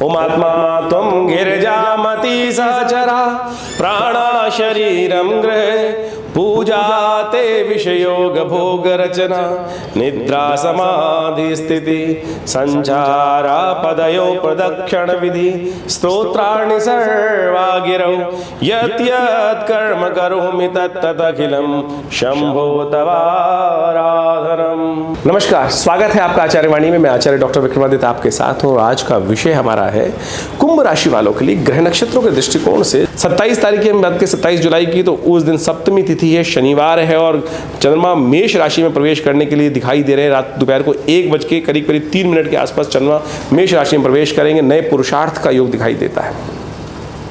उमात्मा त्वं गिरिजामति सहचरा प्राणा शरीरं गृहे पूजा ते विषयोग भोग रचना निद्रा समाधि स्थिति संचारा पदयो प्रदक्षिण विधि स्तोत्राणि सर्वा गिरौ यत् यत् कर्म करोमि तत्तत् अखिलं शंभो तवाराधनम। नमस्कार, स्वागत है आपका आचार्य वाणी में। मैं आचार्य डॉक्टर विक्रमादित्य आपके साथ हूँ। आज का विषय हमारा है कुंभ राशि वालों के लिए ग्रह नक्षत्रों के दृष्टिकोण से 27 तारीख की बात के 27 जुलाई की, तो उस दिन सप्तमी तिथि है, शनिवार है और चंद्रमा मेष राशि में प्रवेश करने के लिए दिखाई दे रहे हैं। रात दोपहर को 1 बज के करीब 3 मिनट के आसपास चंद्रमा मेष राशि में प्रवेश करेंगे। नए पुरुषार्थ का योग दिखाई देता है।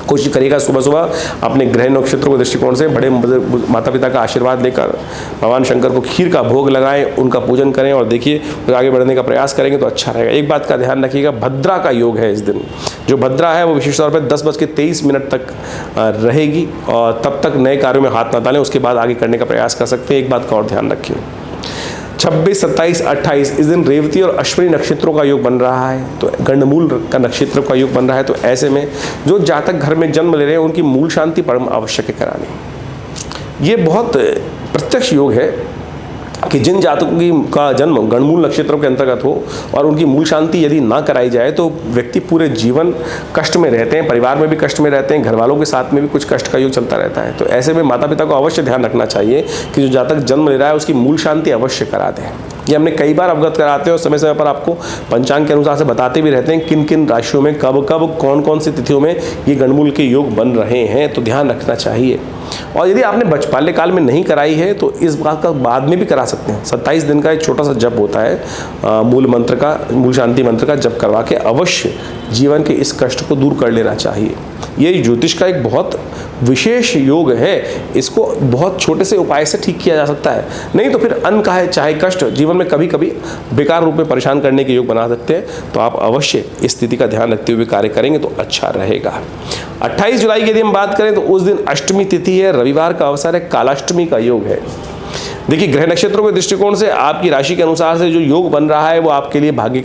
कोशिश करिएगा सुबह सुबह अपने ग्रह नक्षत्रों के दृष्टिकोण से बड़े माता पिता का आशीर्वाद लेकर भगवान शंकर को खीर का भोग लगाएं, उनका पूजन करें और देखिए आगे बढ़ने का प्रयास करेंगे तो अच्छा रहेगा। एक बात का ध्यान रखिएगा, भद्रा का योग है इस दिन। जो भद्रा है वो विशेष तौर पर 10:23 तक रहेगी और तब तक नए कार्यों में हाथ ना डालें, उसके बाद आगे करने का प्रयास कर सकते हैं। एक बात का और ध्यान रखिए, 26, 27, 28 इस दिन रेवती और अश्विनी नक्षत्रों का योग बन रहा है, तो गंडमूल का नक्षत्र का योग बन रहा है। तो ऐसे में जो जातक घर में जन्म ले रहे हैं उनकी मूल शांति परम आवश्यक है करानी। ये बहुत प्रत्यक्ष योग है कि जिन जातकों का जन्म गणमूल नक्षत्रों के अंतर्गत हो और उनकी मूल शांति यदि ना कराई जाए तो व्यक्ति पूरे जीवन कष्ट में रहते हैं, परिवार में भी कष्ट में रहते हैं, घर वालों के साथ में भी कुछ कष्ट का योग चलता रहता है। तो ऐसे में माता पिता को अवश्य ध्यान रखना चाहिए कि जो जातक जन्म ले रहा है उसकी मूल शांति अवश्य करा दें। ये हमने कई बार अवगत कराते हैं और समय समय पर आपको पंचांग के अनुसार से बताते भी रहते हैं किन किन राशियों में कब कब कौन कौन सी तिथियों में ये गणमूल के योग बन रहे हैं, तो ध्यान रखना चाहिए। और यदि आपने बाल्यकाल में नहीं कराई है तो इस बात का बाद में भी करा सकते हैं। 27 दिन का एक छोटा सा जप होता है, मूल शांति मंत्र का जप करवा के अवश्य जीवन के इस कष्ट को दूर कर लेना चाहिए। ये ज्योतिष का एक बहुत विशेष योग है, इसको बहुत छोटे से उपाय से ठीक किया जा सकता है। नहीं तो फिर अन्न का है चाहे कष्ट जीवन में कभी कभी बेकार रूप में परेशान करने के योग बना सकते हैं। तो आप अवश्य इस स्थिति का ध्यान रखते हुए कार्य करेंगे तो अच्छा रहेगा। 28 जुलाई की यदि हम बात करें तो उस दिन अष्टमी तिथि है, रविवार का अवसर है, कालाष्टमी का योग है। देखिए ग्रह नक्षत्रों के दृष्टिकोण से आपकी राशि के अनुसार से जो योग बन रहा है वो आपके लिए भाग्य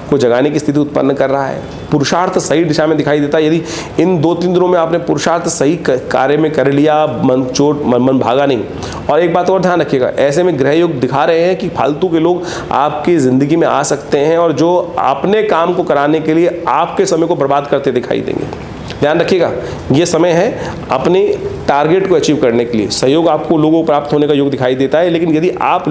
को जगाने की स्थिति उत्पन्न कर रहा है। पुरुषार्थ सही दिशा में दिखाई देता है। यदि इन 2-3 दिनों में आपने पुरुषार्थ सही कार्य में कर लिया, मन भागा नहीं। और एक बात और ध्यान रखिएगा, ऐसे में ग्रह योग दिखा रहे हैं कि फालतू के लोग आपकी ज़िंदगी में आ सकते हैं और जो अपने काम को कराने के लिए आपके समय को बर्बाद करते दिखाई देंगे। ध्यान रखिएगा, ये समय है अपने टारगेट को अचीव करने के लिए। सहयोग आपको लोगों को प्राप्त होने का योग दिखाई देता है, लेकिन यदि आप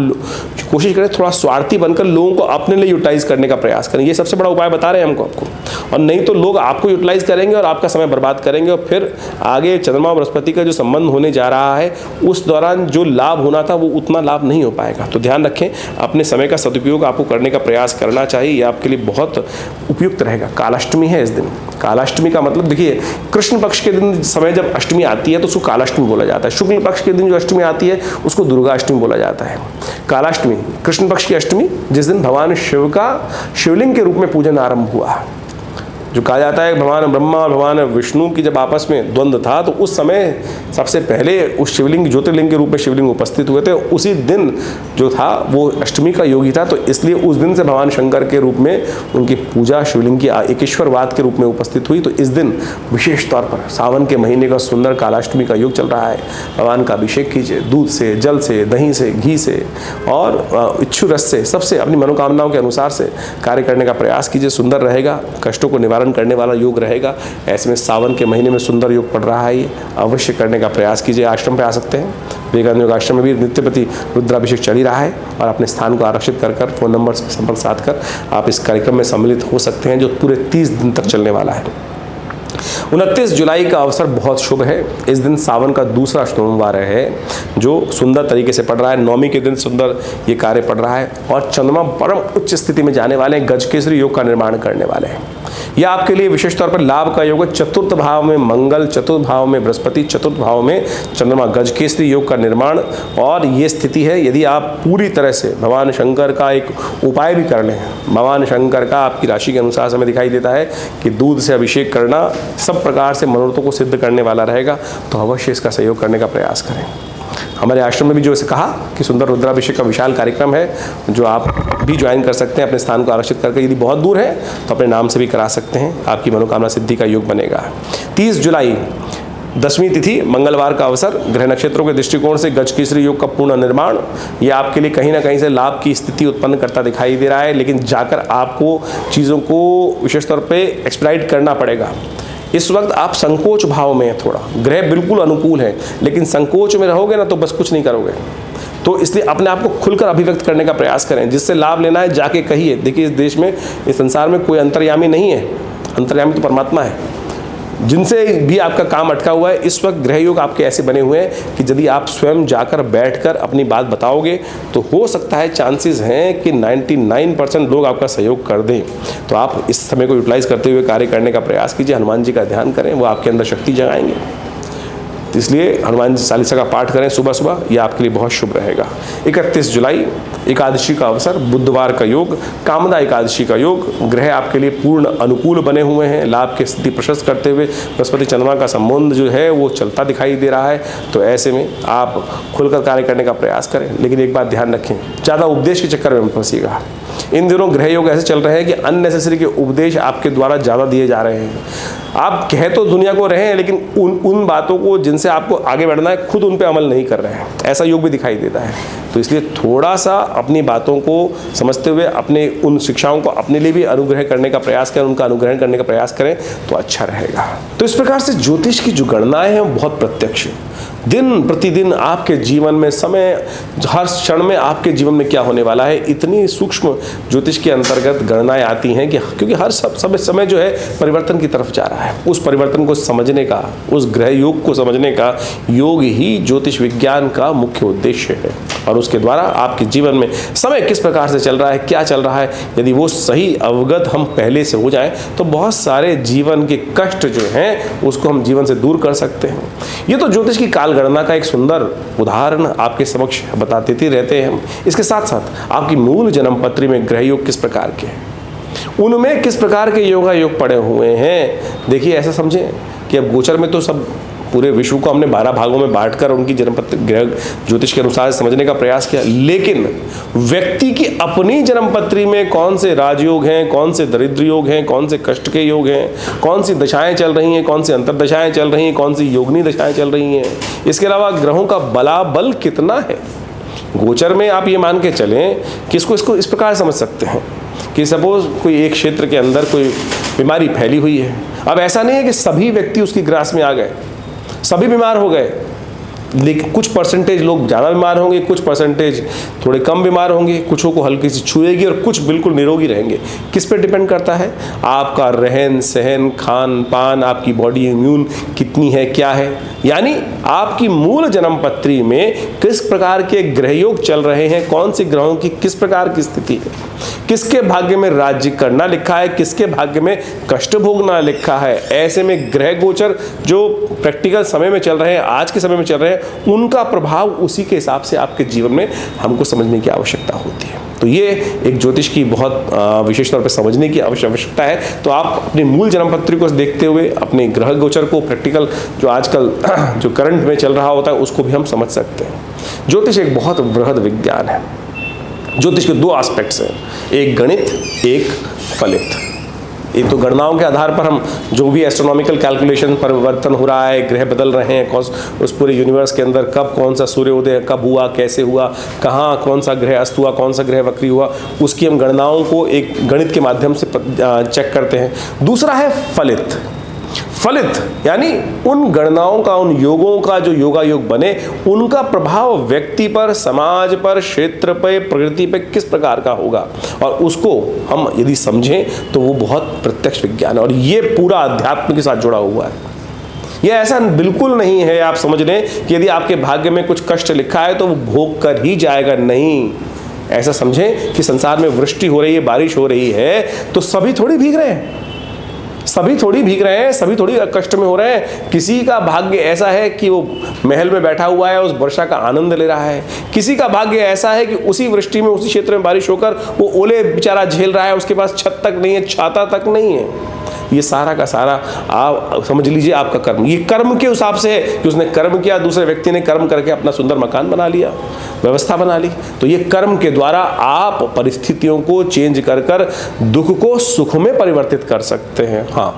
कोशिश करें थोड़ा स्वार्थी बनकर लोगों को अपने लिए यूटिलाइज करने का प्रयास करें, ये सबसे बड़ा उपाय बता रहे हैं हमको आपको। और नहीं तो लोग आपको यूटिलाइज करेंगे और आपका समय बर्बाद करेंगे और फिर आगे चंद्रमा और बृहस्पति का जो संबंध होने जा रहा है उस दौरान जो लाभ होना था वो उतना लाभ नहीं हो पाएगा। तो ध्यान रखें, अपने समय का सदुपयोग आपको करने का प्रयास करना चाहिए, ये आपके लिए बहुत उपयुक्त रहेगा। कालाष्टमी है इस दिन। कालाष्टमी का मतलब देखिए, कृष्ण पक्ष के दिन समय जब अष्टमी आती है तो उसको कालाष्टमी बोला जाता है। शुक्ल पक्ष के दिन जो अष्टमी आती है उसको दुर्गा अष्टमी बोला जाता है। कालाष्टमी कृष्ण पक्ष की अष्टमी, जिस दिन भगवान शिव का शिवलिंग के रूप में पूजन आरंभ हुआ। जो कहा जाता है भगवान ब्रह्मा और भगवान विष्णु की जब आपस में द्वंद्व था तो उस समय सबसे पहले उस शिवलिंग ज्योतिर्लिंग के रूप में शिवलिंग उपस्थित हुए थे। उसी दिन जो था वो अष्टमी का योग ही था, तो इसलिए उस दिन से भगवान शंकर के रूप में उनकी पूजा शिवलिंग की एकेश्वरवाद के रूप में उपस्थित हुई। तो इस दिन विशेष तौर पर सावन के महीने का सुंदर कालाष्टमी का योग चल रहा है। भगवान का अभिषेक कीजिए, दूध से, जल से, दही से, घी से और इच्छु रस से, सबसे अपनी मनोकामनाओं के अनुसार से कार्य करने का प्रयास कीजिए। सुंदर रहेगा, कष्टों को निवारण करने वाला योग रहेगा। ऐसे में सावन के महीने में सुंदर योग पड़ रहा है, ये अवश्य करने का प्रयास कीजिए। आश्रम पे आ सकते हैं, विवेकानंद योग आश्रम में भी नित्यप्रति रुद्राभिषेक चल ही रहा है और अपने स्थान को आरक्षित कर फ़ोन नंबर से संपर्क साध कर आप इस कार्यक्रम में सम्मिलित हो सकते हैं जो पूरे 30 दिन तक चलने वाला है। 29 जुलाई का अवसर बहुत शुभ है। इस दिन सावन का दूसरा सोमवार है जो सुंदर तरीके से पड़ रहा है। नवमी के दिन सुंदर ये कार्य पड़ रहा है और चंद्रमा परम उच्च स्थिति में जाने वाले हैं, गजकेसरी योग का निर्माण करने वाले हैं। यह आपके लिए विशेष तौर पर लाभ का योग है। चतुर्थ भाव में मंगल, चतुर्थ भाव में बृहस्पति, चतुर्थ भाव में चंद्रमा, गजकेसरी योग का निर्माण। और ये स्थिति है, यदि आप पूरी तरह से भगवान शंकर का एक उपाय भी कर लें, भगवान शंकर का आपकी राशि के अनुसार हमें दिखाई देता है कि दूध से अभिषेक करना सब प्रकार से मनोरथों को सिद्ध करने वाला रहेगा, तो अवश्य इसका सहयोग करने का प्रयास करें। हमारे आश्रम में भी जो इसे कहा कि सुंदर रुद्राभिषेक का विशाल कार्यक्रम है, जो आप भी ज्वाइन कर सकते हैं अपने स्थान को आरक्षित करके। यदि बहुत दूर है तो अपने नाम से भी करा सकते हैं, आपकी मनोकामना सिद्धि का योग बनेगा। 30 जुलाई 10वीं तिथि मंगलवार का अवसर, ग्रह नक्षत्रों के दृष्टिकोण से गजकेसरी योग का पूर्ण निर्माण, ये आपके लिए कहीं ना कहीं से लाभ की स्थिति उत्पन्न करता दिखाई दे रहा है, लेकिन जाकर आपको चीज़ों को विशेष तौर पे एक्सपेडाइट करना पड़ेगा। इस वक्त आप संकोच भाव में हैं थोड़ा, ग्रह बिल्कुल अनुकूल है लेकिन संकोच में रहोगे ना तो बस कुछ नहीं करोगे। तो इसलिए अपने आप को खुलकर अभिव्यक्त करने का प्रयास करें, जिससे लाभ लेना है जाके कहिए। देखिए, इस देश में, इस संसार में कोई अंतर्यामी नहीं है, अंतर्यामी तो परमात्मा है। जिनसे भी आपका काम अटका हुआ है, इस वक्त ग्रह योग आपके ऐसे बने हुए हैं कि यदि आप स्वयं जाकर बैठकर अपनी बात बताओगे तो हो सकता है, चांसेस हैं कि 99% लोग आपका सहयोग कर दें। तो आप इस समय को यूटिलाइज करते हुए कार्य करने का प्रयास कीजिए। हनुमान जी का ध्यान करें, वो आपके अंदर शक्ति जगाएंगे। तो इसलिए हनुमान जी चालीसा का पाठ करें सुबह सुबह, यह आपके लिए बहुत शुभ रहेगा। 31 जुलाई एकादशी का अवसर, बुधवार का योग, कामदा एकादशी का योग, ग्रह आपके लिए पूर्ण अनुकूल बने हुए हैं। लाभ की स्थिति प्रशस्त करते हुए बृहस्पति चंद्रमा का संबंध जो है वो चलता दिखाई दे रहा है। तो ऐसे में आप खुलकर कार्य करने का प्रयास करें, लेकिन एक बात ध्यान रखें, ज़्यादा उपदेश के चक्कर में मत फंसिएगा। इन दिनों ग्रह योग ऐसे चल रहे हैं कि अननेसेसरी के उपदेश आपके द्वारा ज़्यादा दिए जा रहे हैं। आप कह तो दुनिया को रहे हैं, लेकिन उन बातों को जिनसे आपको आगे बढ़ना है, खुद उन पे अमल नहीं कर रहे हैं। ऐसा योग भी दिखाई देता है। तो इसलिए थोड़ा सा अपनी बातों को समझते हुए अपने उन शिक्षाओं को अपने लिए भी अनुग्रह करने का प्रयास करें, उनका अनुग्रहण करने का प्रयास करें तो अच्छा रहेगा। तो इस प्रकार से ज्योतिष की जो गणनाएं हैं वो बहुत प्रत्यक्ष है। दिन प्रतिदिन आपके जीवन में, समय हर क्षण में आपके जीवन में क्या होने वाला है, इतनी सूक्ष्म ज्योतिष के अंतर्गत गणनाएं आती हैं कि क्योंकि हर समय जो है परिवर्तन की तरफ जा रहा है। उस परिवर्तन को समझने का, उस ग्रह योग को समझने का योग ही ज्योतिष विज्ञान का मुख्य उद्देश्य है। और उसके द्वारा आपके जीवन में समय किस प्रकार से चल रहा है, क्या चल रहा है, यदि वो सही अवगत हम पहले से हो जाएं तो बहुत सारे जीवन के कष्ट जो हैं उसको हम जीवन से दूर कर सकते हैं। ये तो ज्योतिष की काल गणना का एक सुंदर उदाहरण आपके समक्ष बताते रहते हैं हम। इसके साथ साथ आपकी मूल जन्म पत्री में ग्रह योग किस प्रकार के हैं, उनमें किस प्रकार के योगा योग पड़े हुए हैं। देखिए, ऐसा समझें कि अब गोचर में तो सब पूरे विश्व को हमने 12 भागों में बांटकर उनकी जन्मपत्री ग्रह ज्योतिष के अनुसार समझने का प्रयास किया, लेकिन व्यक्ति की अपनी जन्मपत्री में कौन से राजयोग हैं, कौन से दरिद्र योग हैं, कौन से कष्ट के योग हैं, कौन सी दशाएं चल रही हैं, कौन सी अंतर्दशाएं चल रही हैं, कौन सी योगिनी दशाएं चल रही हैं, इसके अलावा ग्रहों का बलाबल कितना है। गोचर में आप ये मान के चलें कि इसको इस प्रकार समझ सकते हैं कि सपोज कोई एक क्षेत्र के अंदर कोई बीमारी फैली हुई है। अब ऐसा नहीं है कि सभी व्यक्ति उसकी ग्रास में आ गए, सभी बीमार हो गए, लेकिन कुछ परसेंटेज लोग ज़्यादा बीमार होंगे, कुछ परसेंटेज थोड़े कम बीमार होंगे, कुछों को हल्की सी छुएगी और कुछ बिल्कुल निरोगी रहेंगे। किस पे डिपेंड करता है? आपका रहन सहन, खान पान, आपकी बॉडी इम्यून कितनी है, क्या है। यानी आपकी मूल जन्मपत्री में किस प्रकार के ग्रहयोग चल रहे हैं, कौन सी ग्रहों की किस प्रकार की स्थिति है, किसके भाग्य में राज्य करना लिखा है, किसके भाग्य में कष्ट भोगना लिखा है। ऐसे में ग्रह गोचर जो प्रैक्टिकल समय में चल रहे हैं, आज के समय में चल रहे हैं, उनका प्रभाव उसी के हिसाब से आपके जीवन में हमको समझने की आवश्यकता होती है। तो ये एक ज्योतिष की बहुत विशेष तौर पर समझने की आवश्यकता है। तो आप अपनी मूल जन्मपत्री को देखते हुए अपने ग्रह गोचर को प्रैक्टिकल जो आजकल जो करंट में चल रहा होता है उसको भी हम समझ सकते हैं। ज्योतिष एक बहुत बृहद विज्ञान है। ज्योतिष के 2 एस्पेक्ट्स हैं, एक गणित, एक फलित। ये तो गणनाओं के आधार पर हम जो भी एस्ट्रोनॉमिकल कैलकुलेशन परिवर्तन हो रहा है, ग्रह बदल रहे हैं, उस पूरे यूनिवर्स के अंदर कब कौन सा सूर्योदय कब हुआ, कैसे हुआ, कहाँ कौन सा ग्रह अस्त हुआ, कौन सा ग्रह वक्री हुआ, उसकी हम गणनाओं को एक गणित के माध्यम से चेक करते हैं। दूसरा है फलित। फलित यानी उन गणनाओं का, उन योगों का जो योगा योग बने, उनका प्रभाव व्यक्ति पर, समाज पर, क्षेत्र पर, प्रकृति पर किस प्रकार का होगा, और उसको हम यदि समझें तो वो बहुत प्रत्यक्ष विज्ञान है। और ये पूरा अध्यात्म के साथ जुड़ा हुआ है। ये ऐसा बिल्कुल नहीं है आप समझ लें कि यदि आपके भाग्य में कुछ कष्ट लिखा है तो वो भोग कर ही जाएगा, नहीं। ऐसा समझें कि संसार में वृष्टि हो रही है, बारिश हो रही है, तो सभी थोड़ी भीग रहे हैं, सभी थोड़ी भीग रहे हैं, सभी थोड़ी कष्ट में हो रहे हैं। किसी का भाग्य ऐसा है कि वो महल में बैठा हुआ है, उस वर्षा का आनंद ले रहा है। किसी का भाग्य ऐसा है कि उसी वृष्टि में, उसी क्षेत्र में बारिश होकर वो ओले बेचारा झेल रहा है, उसके पास छत तक नहीं है, छाता तक नहीं है। ये सारा का सारा आप समझ लीजिए आपका कर्म, ये कर्म के हिसाब से है कि उसने कर्म किया, दूसरे व्यक्ति ने कर्म करके अपना सुंदर मकान बना लिया, व्यवस्था बना ली। तो ये कर्म के द्वारा आप परिस्थितियों को चेंज कर कर दुख को सुख में परिवर्तित कर सकते हैं। हाँ,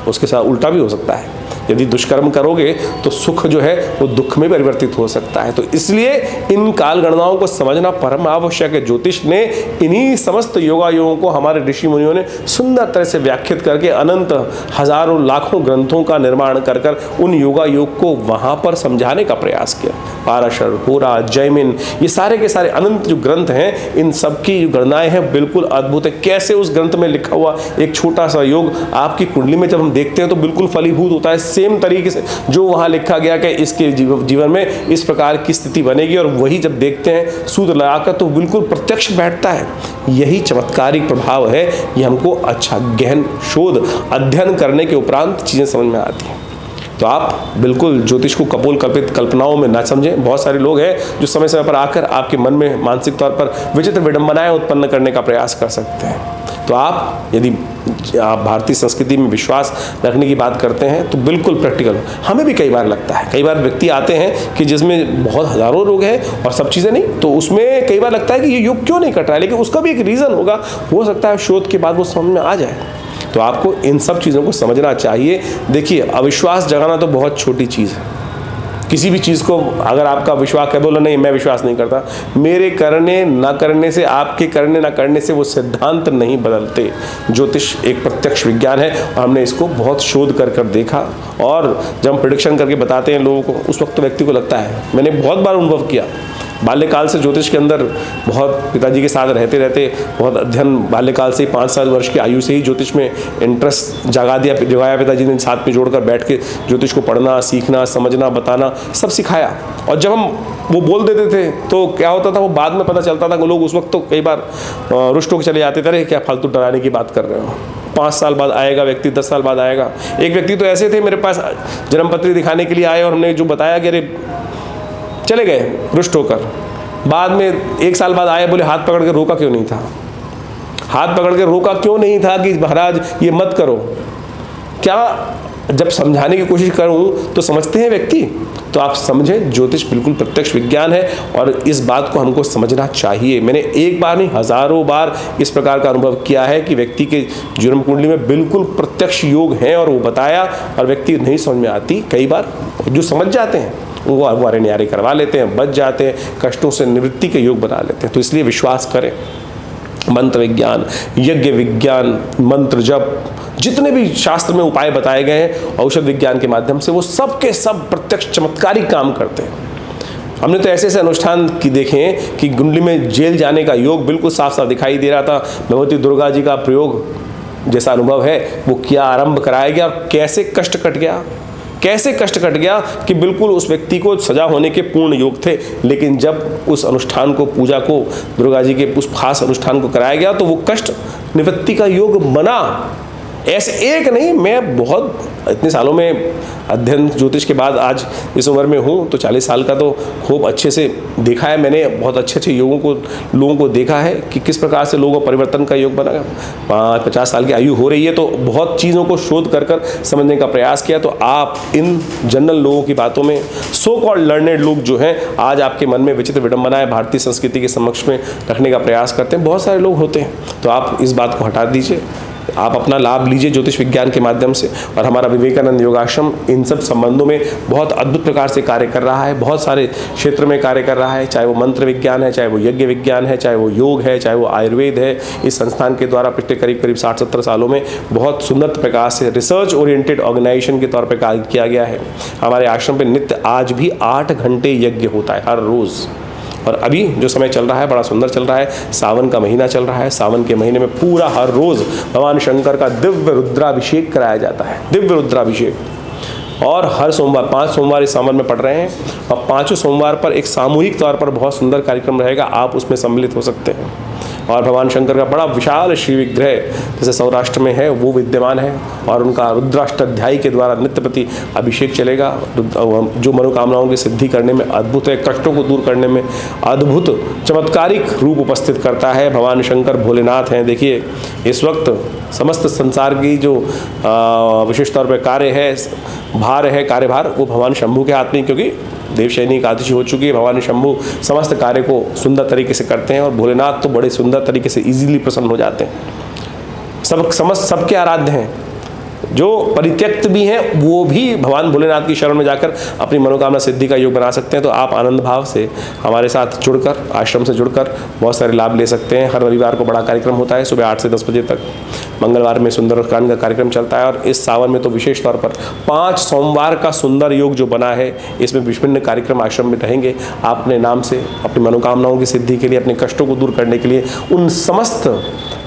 उसके साथ उल्टा भी हो सकता है, यदि दुष्कर्म करोगे तो सुख जो है वो दुख में परिवर्तित हो सकता है। तो इसलिए इन काल गणनाओं को समझना परम आवश्यक है। ज्योतिष ने इन्हीं समस्त योगा योगों को हमारे ऋषि मुनियों ने सुंदर तरह से व्याख्यात करके अनंत हजारों लाखों ग्रंथों का निर्माण कर कर उन योगा योग को वहाँ पर समझाने का प्रयास किया। पाराशर, होरा, जैमिन, ये सारे के सारे अनंत जो ग्रंथ हैं, इन सब की जो गणनाएँ हैं बिल्कुल अद्भुत है। कैसे उस ग्रंथ में लिखा हुआ एक छोटा सा योग आपकी कुंडली में जब हम देखते हैं तो बिल्कुल फलीभूत होता है। सेम तरीके से जो वहाँ लिखा गया कि इसके जीवन में इस प्रकार की स्थिति बनेगी, और वही जब देखते हैं सूत्र लगाकर तो बिल्कुल प्रत्यक्ष बैठता है। यही चमत्कारिक प्रभाव है, ये हमको अच्छा गहन शोध अध्ययन करने के उपरांत चीज़ें समझ में आती हैं। तो आप बिल्कुल ज्योतिष को कपोल कल्पित कल्पनाओं में ना समझें। बहुत सारे लोग हैं जो समय समय पर आकर आपके मन में मानसिक तौर पर विचित्र विडंबनाएं उत्पन्न करने का प्रयास कर सकते हैं। तो आप यदि आप भारतीय संस्कृति में विश्वास रखने की बात करते हैं तो बिल्कुल प्रैक्टिकल। हमें भी कई बार लगता है, कई बार व्यक्ति आते हैं कि जिसमें बहुत हज़ारों लोग हैं और सब चीज़ें नहीं, तो उसमें कई बार लगता है कि ये योग क्यों नहीं कट रहा है, लेकिन उसका भी एक रीज़न होगा, हो सकता है शोध के बाद वो समझ में आ जाए। तो आपको इन सब चीज़ों को समझना चाहिए। देखिए, अविश्वास जगाना तो बहुत छोटी चीज़ है। किसी भी चीज़ को अगर आपका विश्वास है, बोलो नहीं मैं विश्वास नहीं करता, मेरे करने ना करने से, आपके करने ना करने से वो सिद्धांत नहीं बदलते। ज्योतिष एक प्रत्यक्ष विज्ञान है और हमने इसको बहुत शोध कर कर देखा, और जब हम प्रेडिक्शन करके बताते हैं लोगों को, उस वक्त तो व्यक्ति को लगता है, मैंने बहुत बार अनुभव किया, बाल्यकाल से ज्योतिष के अंदर बहुत पिताजी के साथ रहते रहते बहुत अध्ययन, बाल्यकाल से ही 5 वर्ष की आयु से ही ज्योतिष में इंटरेस्ट जगाया पिताजी ने, साथ में जोड़कर बैठ के ज्योतिष को पढ़ना, सीखना, समझना, बताना सब सिखाया। और जब हम वो बोल देते थे तो क्या होता था, वो बाद में पता चलता था कि लोग उस वक्त तो कई बार रुष्ट होकर चले जाते थे, अरे क्या फालतू डराने की बात कर रहे हो, 5 साल बाद आएगा व्यक्ति, 10 साल बाद आएगा। एक व्यक्ति तो ऐसे थे, मेरे पास जन्मपत्री दिखाने के लिए आए और हमने जो बताया कि अरे चले गए रुष्ट होकर। बाद में 1 साल बाद आए, बोले हाथ पकड़ के रोका क्यों नहीं था, हाथ पकड़ के रोका क्यों नहीं था कि महाराज ये मत करो। क्या जब समझाने की कोशिश करूं तो समझते हैं व्यक्ति। तो आप समझें, ज्योतिष बिल्कुल प्रत्यक्ष विज्ञान है और इस बात को हमको समझना चाहिए। मैंने एक बार नहीं हजारों बार इस प्रकार का अनुभव किया है कि व्यक्ति के जन्म कुंडली में बिल्कुल प्रत्यक्ष योग हैं और वो बताया, और व्यक्ति नहीं समझ में आती। कई बार जो समझ जाते हैं वो अरे न्यारे करवा लेते हैं, बच जाते हैं, कष्टों से निवृत्ति के योग बना लेते हैं। तो इसलिए विश्वास करें। मंत्र विज्ञान, यज्ञ विज्ञान, मंत्र जप, जितने भी शास्त्र में उपाय बताए गए हैं औषध विज्ञान के माध्यम से, वो सब के सब प्रत्यक्ष चमत्कारिक काम करते हैं। हमने तो ऐसे ऐसे अनुष्ठान की देखे हैं कि कुंडली में जेल जाने का योग बिल्कुल साफ साफ दिखाई दे रहा था। भगवती दुर्गा जी का प्रयोग जैसा अनुभव है वो किया, आरंभ कराया गया, कैसे कष्ट कट गया, कैसे कष्ट कट गया कि बिल्कुल उस व्यक्ति को सजा होने के पूर्ण योग थे। लेकिन जब उस अनुष्ठान को, पूजा को, दुर्गा जी के उस खास अनुष्ठान को कराया गया तो वो कष्ट निवृत्ति का योग बना। ऐसे एक नहीं, मैं बहुत इतने सालों में अध्ययन ज्योतिष के बाद आज इस उम्र में हूँ तो 40 साल का तो खूब अच्छे से देखा है मैंने। बहुत अच्छे अच्छे लोगों को देखा है कि किस प्रकार से लोगों परिवर्तन का योग बना। 50 साल की आयु हो रही है तो बहुत चीज़ों को शोध कर कर समझने का प्रयास किया। तो आप इन जनरल लोगों की बातों में, सो कॉल्ड लर्नेड लोग जो हैं, आज आपके मन में विचित्र विडंबनाएं भारतीय संस्कृति के समक्ष में रखने का प्रयास करते हैं। बहुत सारे लोग होते हैं, तो आप इस बात को हटा दीजिए, आप अपना लाभ लीजिए ज्योतिष विज्ञान के माध्यम से। और हमारा विवेकानंद योगाश्रम इन सब संबंधों में बहुत अद्भुत प्रकार से कार्य कर रहा है, बहुत सारे क्षेत्र में कार्य कर रहा है, चाहे वो मंत्र विज्ञान है, चाहे वो यज्ञ विज्ञान है, चाहे वो योग है, चाहे वो आयुर्वेद है। इस संस्थान के द्वारा पिछले करीब 60-70 सालों में बहुत सुंदर प्रकार से रिसर्च ओरिएंटेड ऑर्गेनाइजेशन के तौर पर कार्य किया गया है। हमारे आश्रम पर नित्य आज भी 8 घंटे यज्ञ होता है हर रोज़। और अभी जो समय चल रहा है बड़ा सुंदर चल रहा है, सावन का महीना चल रहा है। सावन के महीने में पूरा हर रोज़ भगवान शंकर का दिव्य रुद्राभिषेक कराया जाता है, दिव्य रुद्राभिषेक। और हर सोमवार, 5 सोमवार इस सावन में पड़ रहे हैं, और 5 सोमवार पर एक सामूहिक तौर पर बहुत सुंदर कार्यक्रम रहेगा, आप उसमें सम्मिलित हो सकते हैं। और भगवान शंकर का बड़ा विशाल श्री विग्रह जैसे सौराष्ट्र में है वो विद्यमान है, और उनका रुद्राष्टाध्यायी के द्वारा नित्य प्रति अभिषेक चलेगा, जो मनोकामनाओं की सिद्धि करने में अद्भुत है, कष्टों को दूर करने में अद्भुत चमत्कारिक रूप उपस्थित करता है। भगवान शंकर भोलेनाथ हैं। देखिए इस वक्त समस्त संसार की जो विशेष तौर पर कार्य है, भार है, कार्यभार वो भगवान शंभू के हाथ में, क्योंकि देवशयनी एकादशी हो चुकी है। भगवान शंभू समस्त कार्य को सुंदर तरीके से करते हैं, और भोलेनाथ तो बड़े सुंदर तरीके से इजीली प्रसन्न हो जाते हैं। सबके आराध्य हैं, जो परित्यक्त भी हैं वो भी भगवान भोलेनाथ की शरण में जाकर अपनी मनोकामना सिद्धि का योग बना सकते हैं। तो आप आनंद भाव से हमारे साथ जुड़कर, आश्रम से जुड़कर बहुत सारे लाभ ले सकते हैं। हर रविवार को बड़ा कार्यक्रम होता है सुबह 8 से 10 बजे तक, मंगलवार में सुंदरकांड का कार्यक्रम चलता है, और इस सावन में तो विशेष तौर पर 5 सोमवार का सुंदर योग जो बना है, इसमें विभिन्न कार्यक्रम आश्रम में रहेंगे। आप अपने नाम से अपनी मनोकामनाओं की सिद्धि के लिए, अपने कष्टों को दूर करने के लिए उन समस्त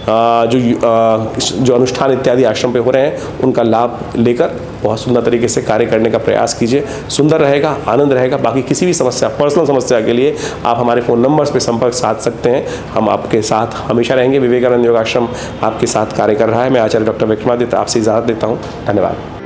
जो अनुष्ठान इत्यादि आश्रम पे हो रहे हैं उनका लाभ लेकर बहुत सुंदर तरीके से कार्य करने का प्रयास कीजिए। सुंदर रहेगा, आनंद रहेगा। बाकी किसी भी समस्या, पर्सनल समस्या के लिए आप हमारे फ़ोन नंबर्स पे संपर्क साध सकते हैं। हम आपके साथ हमेशा रहेंगे। विवेकानंद योगाश्रम आपके साथ कार्य कर रहा है। मैं आचार्य डॉक्टर विक्रमादित्य आपसे इजाज़त देता हूँ। धन्यवाद।